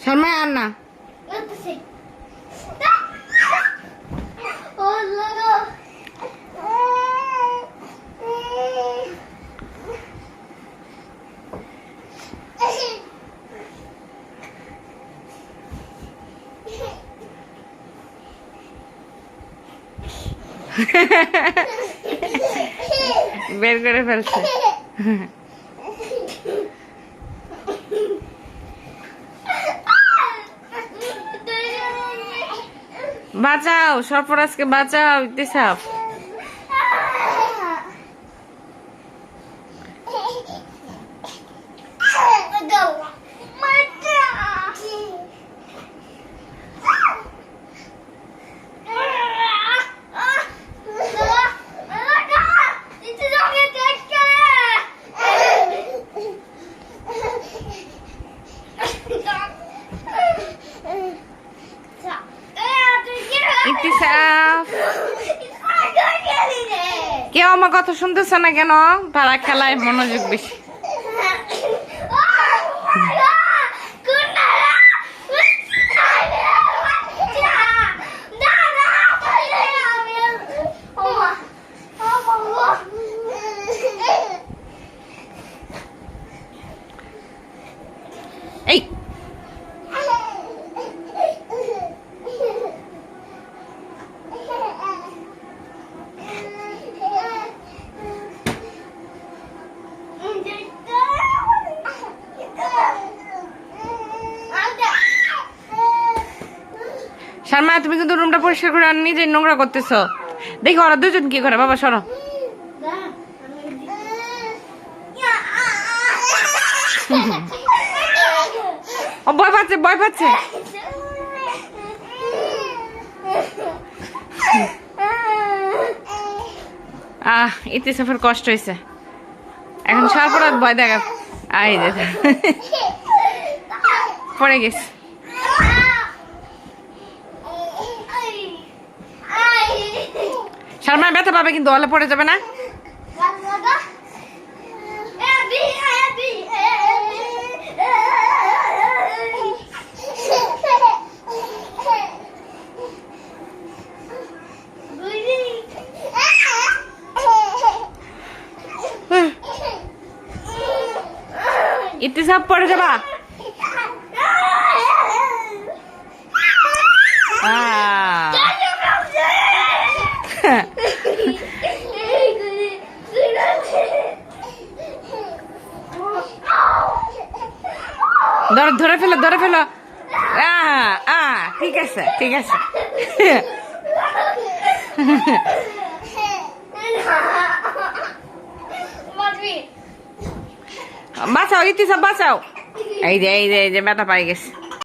শর্মা আর না বের করে ফেলছে। বাঁচাও সরফরাজকে বাঁচাও ইতিসাফ। ইতিসাফ কেউ আমার কথা শুনতেছ না কেন? তারা খেলায় মনোযোগ বেশি। এই শর্মা তুমি কিন্তু রুমটা পরিষ্কার করে নিজে নোংরা করতেছো। দেখো ওরা দুজন কি করে। বাবা সরো। ও ভয় পাচ্ছে ভয় পাচ্ছে। ইতিসাফের কষ্ট হয়েছে এখন। সরফরাজ ভয় দেখা আই পড়ে গেছে। শর্মা ব্যথা পাবে কিন্তু হলে পড়ে যাবে না। ইতিসাফ পড়ে যাবা। ধরে ফেলো ধরে ফেলো। ঠিক আছে ঠিক আছে। বাঁচাও ইতিসাফ বাঁচাও। এই যে ব্যথা পাই গেছে।